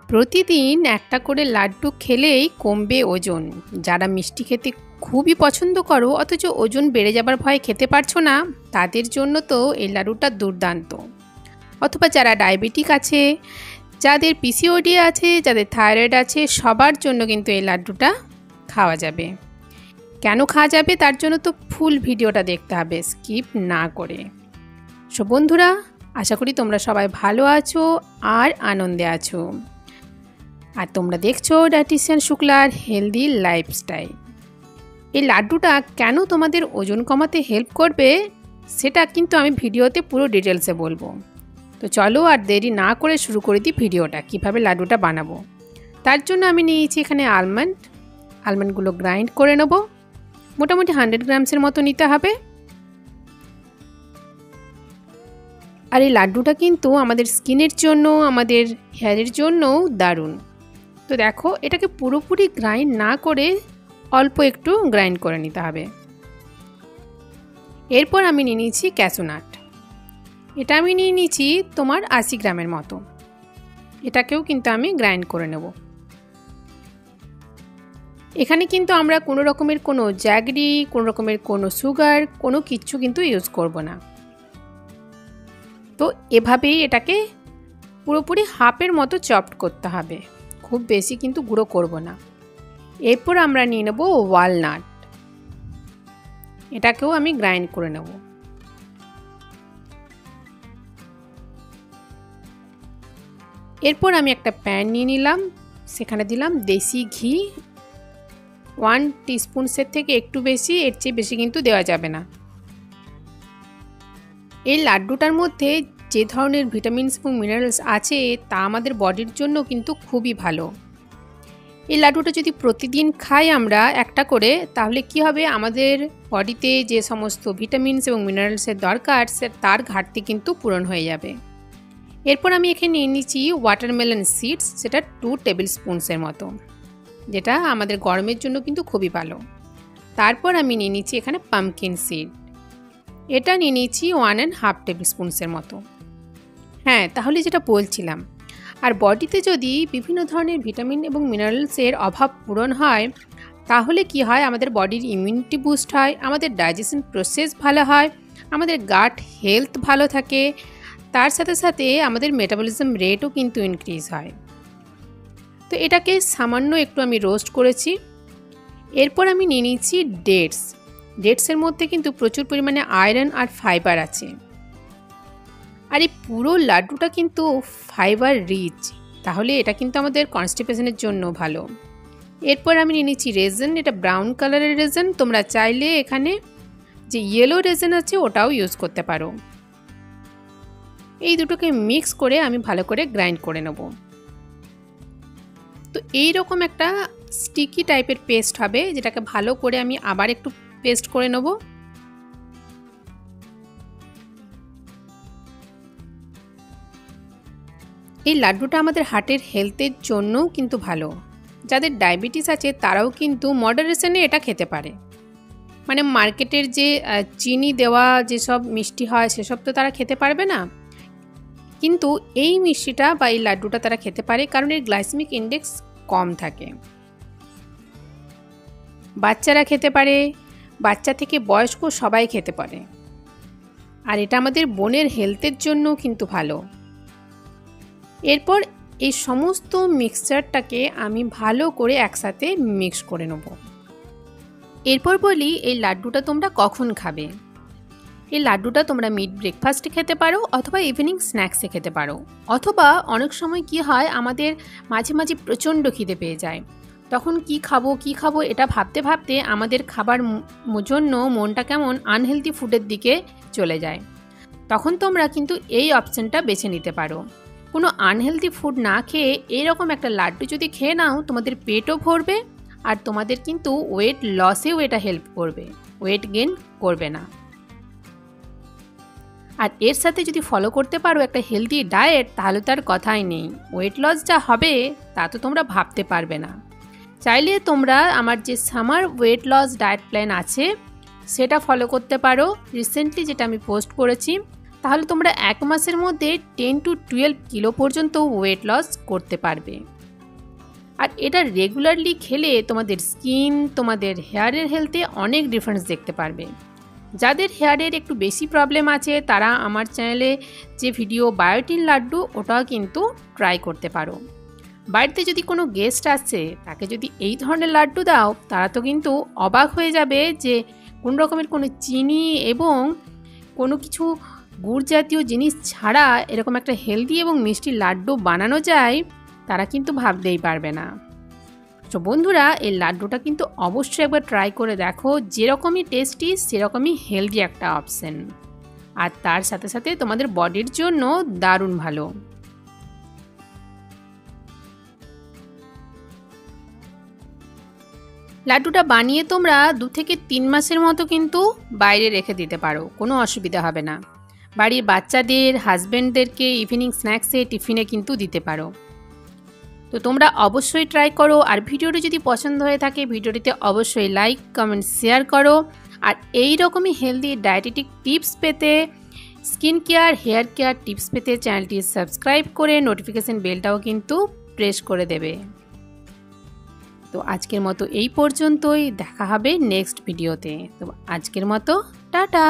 প্রতিদিন একটা করে লাড্ডু খেলেই কমবে ওজন। যারা মিষ্টি খেতে খুবই পছন্দ করো অথচ ওজন বেড়ে যাবার ভয়ে খেতে পারছো না, তাদের জন্য তো এই লাড্ডুটা দুর্দান্ত। অথবা যারা ডায়াবেটিক আছে, যাদের পিসিওডি আছে, যাদের থাইরয়েড আছে, সবার জন্য কিন্তু এই লাড্ডুটা খাওয়া যাবে। কেন খাওয়া যাবে তার জন্য তো ফুল ভিডিওটা দেখতে হবে, স্কিপ না করে। সো বন্ধুরা, আশা করি তোমরা সবাই ভালো আছো আর আনন্দে আছো। আর তোমরা দেখছো ডায়েটিশিয়ান শুক্লার হেলদি লাইফস্টাইল। এই লাড্ডুটা কেন তোমাদের ওজন কমাতে হেল্প করবে সেটা কিন্তু আমি ভিডিওতে পুরো ডিটেলসে বলবো। তো চলো আর দেরি না করে শুরু করে দিই ভিডিওটা, কিভাবে লাড্ডুটা বানাবো। তার জন্য আমি নিয়েছি এখানে আলমন্ডগুলো গ্রাইন্ড করে নেব। মোটামুটি 100 গ্রামসের মতো নিতে হবে। আর এই লাড্ডুটা কিন্তু আমাদের স্কিনের জন্য, আমাদের হেয়ারের জন্যও দারুণ। তো দেখো, এটাকে পুরোপুরি গ্রাইন্ড না করে অল্প একটু গ্রাইন্ড করে নিতে হবে। এরপর আমি নিয়ে নিয়েছি ক্যাশু নাট। এটা আমি নিয়ে নিয়েছি তোমার 80 গ্রামের মতো। এটাকেও কিন্তু আমি গ্রাইন্ড করে নেব। এখানে কিন্তু আমরা কোনো রকমের কোনো জ্যাগরি, কোনো রকমের কোনো সুগার, কোনো কিচ্ছু কিন্তু ইউজ করব না। তো এভাবেই এটাকে পুরোপুরি হাফের মতো চপড করতে হবে, খুব বেশি কিন্তু গুঁড়ো করব না। এরপর আমরা নিয়ে নেব ওয়ালনাট। এটাকেও আমি গ্রাইন্ড করে নেব। এরপর আমি একটা প্যান নিয়ে নিলাম, সেখানে দিলাম দেশি ঘি 1 টিস্পুনসের থেকে একটু বেশি, এর চেয়ে বেশি কিন্তু দেওয়া যাবে না। এই লাড্ডুটার মধ্যে যে ধরনের ভিটামিনস এবং মিনারেলস আছে তা আমাদের বডির জন্য কিন্তু খুবই ভালো। এই লাড্ডুটা যদি প্রতিদিন খাই আমরা একটা করে, তাহলে কি হবে, আমাদের বডিতে যে সমস্ত ভিটামিনস এবং মিনারেলসের দরকার তার ঘাটতি কিন্তু পূরণ হয়ে যাবে। এরপর আমি এখানে নিয়ে নিচ্ছি ওয়াটারমেলন সিডস, সেটা 2 টেবিল স্পুনসের মতো, যেটা আমাদের গরমের জন্য কিন্তু খুবই ভালো। তারপর আমি নিয়ে নিচ্ছি এখানে পাম্পকিন সিড। এটা নিয়ে নিচ্ছি 1.5 টেবিল স্পুনসের মতো। হ্যাঁ, তাহলে যেটা বলছিলাম, আর বডিতে যদি বিভিন্ন ধরনের ভিটামিন এবং মিনারেলসের অভাব পূরণ হয়, তাহলে কি হয়, আমাদের বডির ইমিউনিটি বুস্ট হয়, আমাদের ডাইজেশন প্রসেস ভালো হয়, আমাদের গাট হেলথ ভালো থাকে, তার সাথে সাথে আমাদের মেটাবলিজম রেটও কিন্তু ইনক্রিজ হয়। তো এটাকে সামান্য একটু আমি রোস্ট করেছি। এরপর আমি নিয়ে নিচ্ছি ডেটসের মধ্যে কিন্তু প্রচুর পরিমাণে আয়রন আর ফাইবার আছে। আর এই পুরো লাড্ডুটা কিন্তু ফাইবার রিচ, তাহলে এটা কিন্তু আমাদের কনস্টিপেশনের জন্য ভালো। এরপর আমি নিয়ে নিচ্ছি রেজন। এটা ব্রাউন কালারের রেজন, তোমরা চাইলে এখানে যে ইয়েলো রেজন আছে ওটাও ইউজ করতে পারো। এই দুটোকে মিক্স করে আমি ভালো করে গ্রাইন্ড করে নেব। তো এইরকম একটা স্টিকি টাইপের পেস্ট হবে, যেটাকে ভালো করে আমি আবার একটু পেস্ট করে নেব। এই লাড্ডুটা আমাদের হার্টের হেলথের জন্যও কিন্তু ভালো। যাদের ডায়াবেটিস আছে তারাও কিন্তু মডারেশনে এটা খেতে পারে। মানে মার্কেটের যে চিনি দেওয়া যেসব মিষ্টি হয় সেসব তো তারা খেতে পারবে না, কিন্তু এই মিষ্টিটা বা এই লাড্ডুটা তারা খেতে পারে, কারণ এর গ্লাইসেমিক ইন্ডেক্স কম থাকে। বাচ্চারা খেতে পারে, বাচ্চা থেকে বয়স্ক সবাই খেতে পারে। আর এটা আমাদের বোনের হেলথের জন্য কিন্তু ভালো। এরপর এই সমস্ত মিক্সচারটাকে আমি ভালো করে একসাথে মিক্স করে নেব। এরপর বলি, এই লাড্ডুটা তোমরা কখন খাবে। এই লাড্ডুটা তোমরা মিড ব্রেকফাস্টে খেতে পারো, অথবা ইভিনিং স্ন্যাক্সে খেতে পারো, অথবা অনেক সময় কি হয়, আমাদের মাঝে মাঝে প্রচণ্ড খিদে পেয়ে যায়, তখন কি খাবো এটা ভাবতে ভাবতে আমাদের খাবার জন্য মনটা কেমন আনহেলদি ফুডের দিকে চলে যায়। তখন তোমরা কিন্তু এই অপশানটা বেছে নিতে পারো। কোনো আনহেলদি ফুড না খেয়ে এইরকম একটা লাড্ডু যদি খেয়ে নাও, তোমাদের পেটও ভরবে আর তোমাদের কিন্তু ওয়েট লসেও এটা হেল্প করবে, ওয়েট গেইন করবে না। আর এর সাথে যদি ফলো করতে পারো একটা হেলদি ডায়েট, তাহলে তার কথাই নেই, ওয়েট লস যা হবে তা তো তোমরা ভাবতে পারবে না। চাইলে তোমরা আমার যে summer weight loss diet plan আছে সেটা ফলো করতে পারো, রিসেন্টলি যেটা আমি পোস্ট করেছি। তাহলে তোমরা 1 মাসের মধ্যে 10 to 12 কিলো পর্যন্ত ওয়েট লস করতে পারবে। আর এটা রেগুলারলি খেলে তোমাদের স্কিন, তোমাদের হেয়ারের হেলথে অনেক ডিফারেন্স দেখতে পারবে। যাদের হেয়ারের একটু বেশি প্রবলেম আছে তারা আমার চ্যানেলে যে ভিডিও বায়োটিন লাড্ডু ওটাও কিন্তু ট্রাই করতে পারো। বাড়িতে যদি কোনো গেস্ট আসছে তাকে যদি এই ধরনের লাড্ডু দাও তারা তো কিন্তু অবাক হয়ে যাবে যে কোন রকমের কোনো চিনি এবং কোনো কিছু গুড় জাতীয় জিনিস ছাড়া এরকম একটা হেলদি এবং মিষ্টি লাড্ডু বানানো যায়, তারা কিন্তু ভাবতেই পারবে না। তো বন্ধুরা, এই লাড্ডুটা কিন্তু অবশ্যই একবার ট্রাই করে দেখো। যেরকমই টেস্টি সেরকমই হেলদি একটা অপশন, আর তার সাথে সাথে তোমাদের বডির জন্য দারুণ ভালো। লাড্ডুটা বানিয়ে তোমরা 2 থেকে 3 মাসের মতো কিন্তু বাইরে রেখে দিতে পারো, কোনো অসুবিধা হবে না। বাড়ির বাচ্চাদের, হাজব্যান্ডদেরকে ইভিনিং স্ন্যাক্সে, টিফিনে কিন্তু দিতে পারো। তো তোমরা অবশ্যই ট্রাই করো। আর ভিডিওটি যদি পছন্দ হয়ে থাকে ভিডিওটিতে অবশ্যই লাইক, কমেন্ট, শেয়ার করো। আর এই রকমই হেলদি ডায়েটেটিক টিপস পেতে, skin care, hair care tips পেতে চ্যানেলটি সাবস্ক্রাইব করে নোটিফিকেশন বেলটাও কিন্তু প্রেস করে দেবে। তো আজকের মতো এই পর্যন্তই, দেখা হবে নেক্সট ভিডিওতে। তো আজকের মতো টাটা।